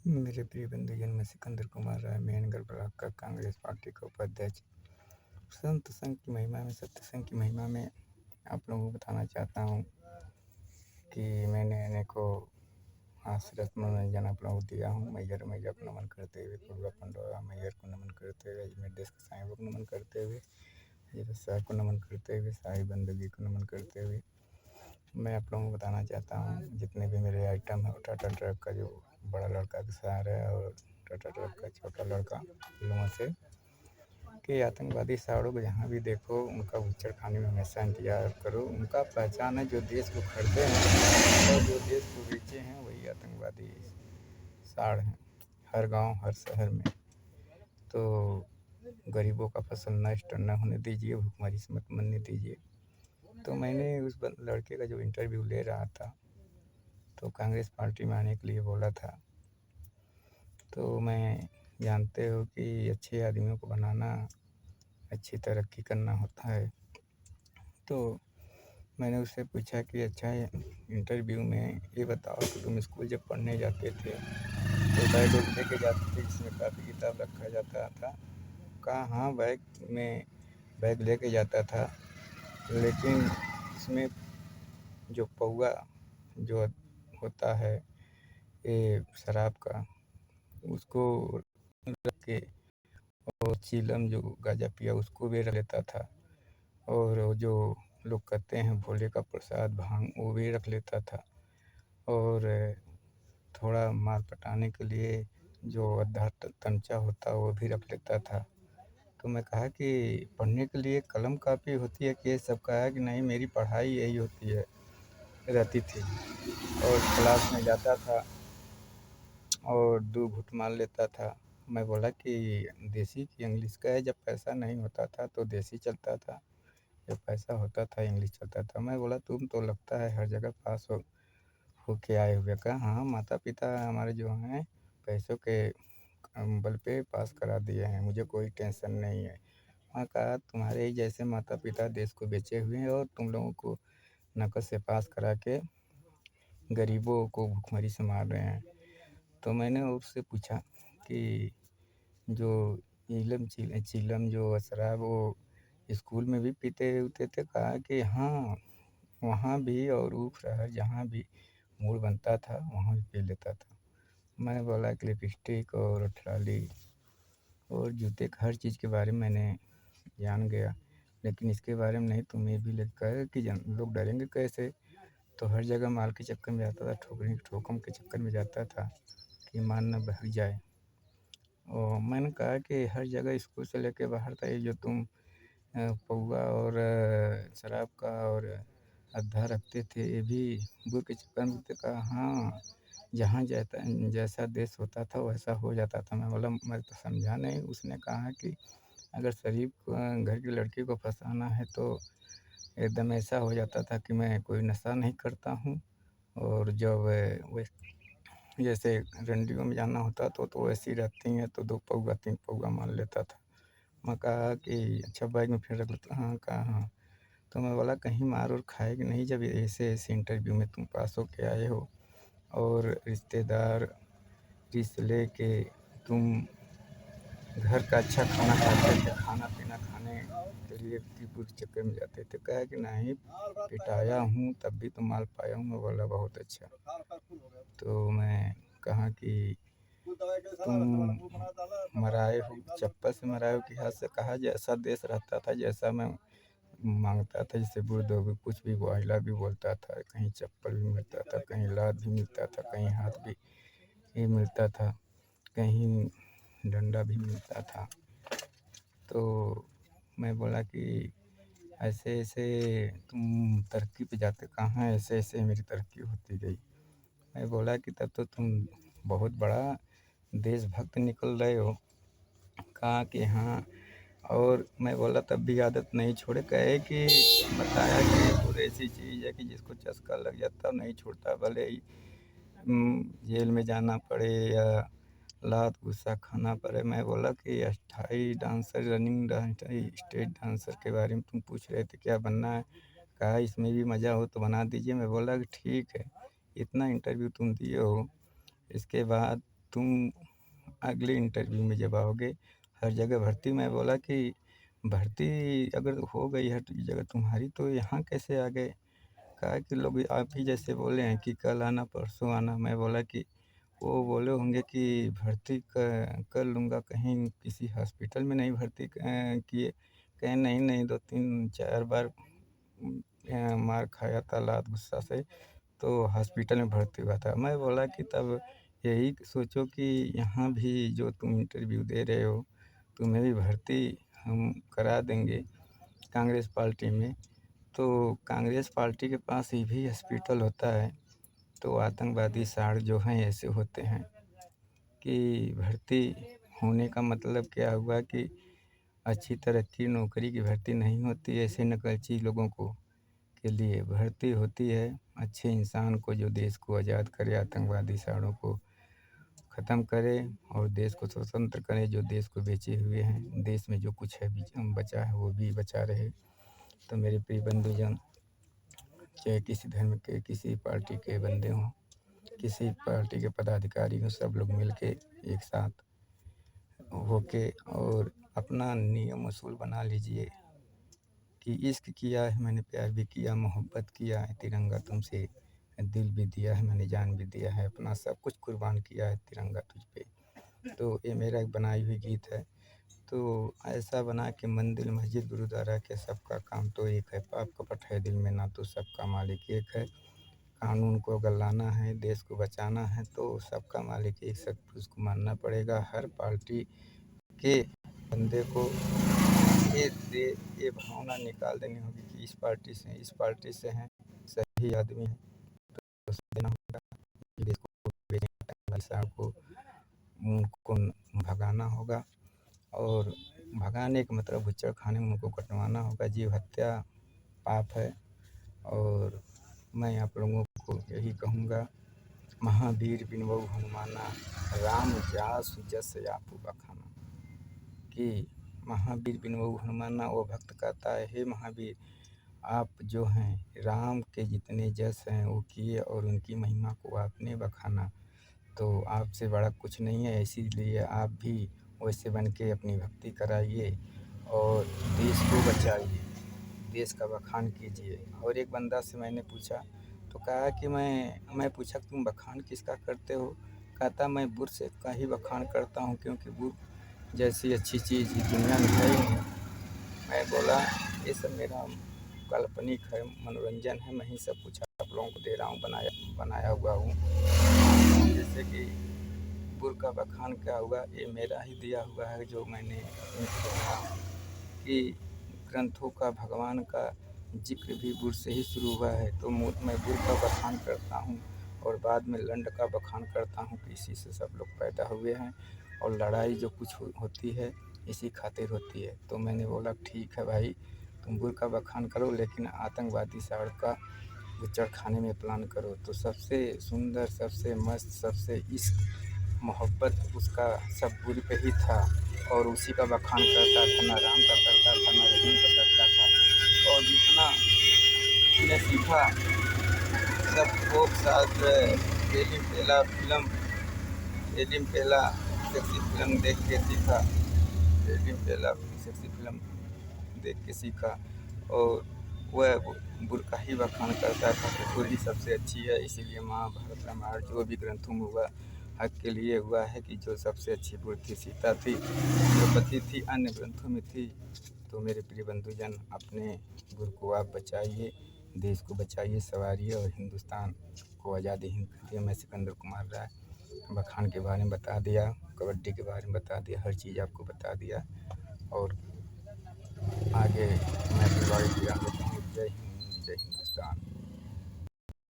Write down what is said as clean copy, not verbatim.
मेरे प्रिय बंधुजन, मैं सिकंदर कुमार राय, मेहनगढ़ ब्लॉक का कांग्रेस पार्टी का उपाध्यक्ष। संत संघ की महिमा में, सत्य संघ की महिमा में आप लोगों को बताना चाहता हूँ कि मैंने अनेकों हास्यरस मनोरंजन आप लोगों को दिया हूँ। मैयर मैया को नमन करते हुए, पूर्वा पंडवा मैयर को नमन करते हुए, अजमेर देश के साईं को नमन करते हुए, हजरत साहब को नमन करते हुए, साई बंदगी को नमन करते हुए मैं आप लोगों को बताना चाहता हूँ जितने भी मेरे आइटम है। टाटा ट्रक का जो बड़ा लड़का किसान है और टाटा ट्रक का छोटा लड़का, लोगों से कि आतंकवादी साड़ों को जहाँ भी देखो उनका उच्चड़ खाने में हमेशा इंतजार करो। उनका पहचान है जो देश को खरीदे हैं और जो देश को बेचे हैं, वही आतंकवादी साड़ हैं हर गांव हर शहर में। तो गरीबों का फसल नष्ट न होने दीजिए, भुखमरी से मत मरने दीजिए। तो मैंने उस लड़के का जो इंटरव्यू ले रहा था, तो कांग्रेस पार्टी में आने के लिए बोला था। तो मैं जानते हो कि अच्छे आदमियों को बनाना, अच्छी तरक्की करना होता है। तो मैंने उससे पूछा कि अच्छा इंटरव्यू में ये बताओ कि तुम स्कूल जब पढ़ने जाते थे तो बैग लेके जाते थे जिसमें काफ़ी किताब रखा जाता था? कहा हाँ, बैग लेके जाता था, लेकिन इसमें जो पौआ जो होता है ये शराब का, उसको रख के, और चीलम जो गांजा पिया उसको भी रख लेता था, और जो लोग कहते हैं भोले का प्रसाद भांग वो भी रख लेता था, और थोड़ा माल पटाने के लिए जो अद्धा तमचा होता वो भी रख लेता था। तो मैं कहा कि पढ़ने के लिए कलम कापी होती है कि ये सब? कहा कि नहीं, मेरी पढ़ाई यही होती है रहती थी। और क्लास में जाता था और 2 घूँट मार लेता था। मैं बोला कि देसी की इंग्लिश का है, जब पैसा नहीं होता था तो देसी चलता था, जब पैसा होता था इंग्लिश चलता था। मैं बोला तुम तो लगता है हर जगह पास होके आए हुए। कहा हाँ, माता पिता हमारे जो हैं पैसों के बल पे पास करा दिए हैं, मुझे कोई टेंशन नहीं है। मैं कहा तुम्हारे ही जैसे माता पिता देश को बेचे हुए हैं और तुम लोगों को नकद से पास करा के गरीबों को भुखमरी से मार रहे हैं। तो मैंने उससे पूछा कि जो चीलम जो शराब वो स्कूल में भी पीते उते थे? कहा कि हाँ, वहाँ भी और ऊख शहर जहाँ भी मूड बनता था वहाँ भी पी लेता था। मैंने बोला कि लिपस्टिक और ट्राली और जूते का हर चीज़ के बारे में मैंने जान गया, लेकिन इसके बारे में नहीं। तुम ये भी कहे कि लोग डरेंगे कैसे? तो हर जगह माल के चक्कर में जाता था, ठोकम के चक्कर में जाता था कि मान न बह जाए। और मैंने कहा कि हर जगह स्कूल से लेके बाहर था ये जो तुम पौआ और शराब का और अद्धा रखते थे, ये भी बुर के चक्कर में? तो कहा हाँ, जहाँ जैसा देश होता था वैसा हो जाता था। मैं बोला मैं तो समझा नहीं। उसने कहा कि अगर शरीफ घर की लड़की को फंसाना है तो एकदम ऐसा हो जाता था कि मैं कोई नशा नहीं करता हूँ, और जब वो जैसे रंडियों में जाना होता तो वैसी रहती हैं तो 2 पौआ 3 पौआ मान लेता था। मैं कहा कि अच्छा बैग में फिर रख लेता? हाँ। कहा हाँ। तो मैं बोला कहीं मार और खाएगी नहीं जब ऐसे ऐसे इंटरव्यू में तुम पास होके आए हो, और रिश्तेदार रिश्त लेके तुम घर का अच्छा खाना खाते थे, खाना पीना खाने के लिए पीपुर के चक्कर में जाते थे? कहा कि नहीं, पिटाया हूँ तब भी तो माल पाया हूँ। मैं बोला बहुत अच्छा। तो मैं कहा कि तुम मराए हो, चप्पल से मराए हो कि हाथ से? कहा जैसा देश रहता था, जैसा मैं मांगता था, जैसे बुर्दो कुछ भी वाइला भी बोलता था, कहीं चप्पल भी मिलता था, कहीं लात भी मिलता था, कहीं हाथ भी ये मिलता था, कहीं डंडा भी मिलता था। तो मैं बोला कि ऐसे ऐसे तुम तरक्की पे जाते कहाँ? ऐसे ऐसे मेरी तरक्की होती गई। मैं बोला कि तब तो तुम बहुत बड़ा देशभक्त निकल रहे हो। कहा कि हाँ। और मैं बोला तब भी आदत नहीं छोड़े? कहे कि बताया कि गुड़ ऐसी चीज़ है कि जिसको चस्का लग जाता नहीं छूटता, भले ही जेल में जाना पड़े या लात गुस्सा खाना पड़े। मैं बोला कि अस्थाई डांसर, रनिंग स्टेट डांसर के बारे में तुम पूछ रहे थे, क्या बनना है? कहा इसमें भी मज़ा हो तो बना दीजिए। मैं बोला कि ठीक है, इतना इंटरव्यू तुम दिए हो, इसके बाद तुम अगले इंटरव्यू में जब आओगे हर जगह भर्ती। मैं बोला कि भर्ती अगर हो गई है तो जगह तुम्हारी, तो यहाँ कैसे आ गए? कहा कि लोग आप ही जैसे बोले हैं कि कल आना परसों आना। मैं बोला कि वो बोले होंगे कि भर्ती कर लूँगा, कहीं किसी हॉस्पिटल में नहीं भर्ती किए? कहे नहीं नहीं, 2-3-4 बार मार खाया था लात गुस्सा से, तो हॉस्पिटल में भर्ती हुआ था। मैं बोला कि तब यही सोचो कि यहाँ भी जो तुम इंटरव्यू दे रहे हो, तुम्हें भी भर्ती हम करा देंगे कांग्रेस पार्टी में। तो कांग्रेस पार्टी के पास ही भी हॉस्पिटल होता है। तो आतंकवादी साड़ जो हैं ऐसे होते हैं कि भर्ती होने का मतलब क्या हुआ कि अच्छी तरक्की नौकरी की भर्ती नहीं होती, ऐसे नकलची लोगों को के लिए भर्ती होती है। अच्छे इंसान को जो देश को आज़ाद करे, आतंकवादी साड़ों को ख़त्म करे और देश को स्वतंत्र करे। जो देश को बेचे हुए हैं, देश में जो कुछ है बचा है वो भी बचा रहे। तो मेरे प्रिय बंधुजन, चाहे किसी धर्म के, किसी पार्टी के बंदे हों, किसी पार्टी के पदाधिकारी हों, सब लोग मिल के एक साथ होके और अपना नियम उसूल बना लीजिए कि इश्क किया है मैंने, प्यार भी किया, मोहब्बत किया है, तिरंगा तुमसे दिल भी दिया है मैंने, जान भी दिया है, अपना सब कुछ कुर्बान किया है तिरंगा तुझ पे। तो ये मेरा एक बनाई हुई गीत है। तो ऐसा बना के मंदिर मस्जिद गुरुद्वारा के सबका काम तो एक है। पाप कपट है दिल में ना, तो सबका मालिक एक है। कानून को अगर लाना है, देश को बचाना है, तो सबका मालिक एक, सब उसको मानना पड़ेगा। हर पार्टी के बंदे को ये भावना निकाल देनी होगी कि इस पार्टी से इस पार्टी से हैं, सही आदमी है तो देना होगा। देश को उनको भगाना होगा और भगाने का मतलब भुच्चड़ खाने में उनको कटवाना होगा। जीव हत्या पाप है। और मैं आप लोगों को यही कहूँगा, महावीर बिनबऊ हनुमाना, राम जासु जस आपू बखाना। कि महावीर बिनबऊ हनुमाना, वो भक्त कहता है हे महावीर, आप जो हैं राम के जितने जस हैं वो किए और उनकी महिमा को आपने बखाना। तो आपसे बड़ा कुछ नहीं है, इसीलिए आप भी वैसे बन के अपनी भक्ति कराइए और देश को बचाइए, देश का बखान कीजिए। और एक बंदा से मैंने पूछा तो कहा कि मैं पूछा तुम बखान किसका करते हो? कहता मैं बुर का ही बखान करता हूँ, क्योंकि बुर जैसी अच्छी चीज़ दुनिया में है ही नहीं। मैं बोला ये सब मेरा काल्पनिक है, मनोरंजन है, मैं ही सब कुछ आप लोगों को दे रहा हूँ, बनाया हुआ हूँ। जैसे कि बुर का बखान क्या हुआ, ये मेरा ही दिया हुआ है जो मैंने कहा कि ग्रंथों का भगवान का जिक्र भी बुर से ही शुरू हुआ है। तो मैं बुर का बखान करता हूँ और बाद में लंड का बखान करता हूँ कि इसी से सब लोग पैदा हुए हैं और लड़ाई जो कुछ होती है इसी खातिर होती है। तो मैंने बोला ठीक है भाई, तुम बुर का बखान करो, लेकिन आतंकवादी साड़ का गुच्चड़ खाने में प्लान करो। तो सबसे सुंदर, सबसे मस्त, सबसे इश्क मोहब्बत उसका सब बुर पे ही था और उसी का बखान करता था, ना राम का करता था ना रहीम का करता था। और जितना उसने सीखा सब फोक शास्त्र, एलिम पहला सेक्सी फिल्म देख के सीखा, एलिम पहला सेक्सी फिल्म देख के सीखा। और वह बुर का ही बखान करता था कि बुर ही सबसे अच्छी है। इसीलिए महाभारत रामायण जो भी ग्रंथों में हुआ हक के लिए हुआ है कि जो सबसे अच्छी बुर थी सीता थी, द्रौपदी थी, अन्य ग्रंथों में थी। तो मेरे प्रिय बंधुजन, अपने बुर को आप बचाइए, देश को बचाइए, संवारिए और हिंदुस्तान को आज़ादी हिंद करिए। मैं सिकंदर कुमार राय बखान के बारे में बता दिया, कबड्डी के बारे में बता दिया, हर चीज़ आपको बता दिया। और आगे मैं अपनी बारी पूरा करता हूँ। जय हिंद, जय हिंदुस्तान।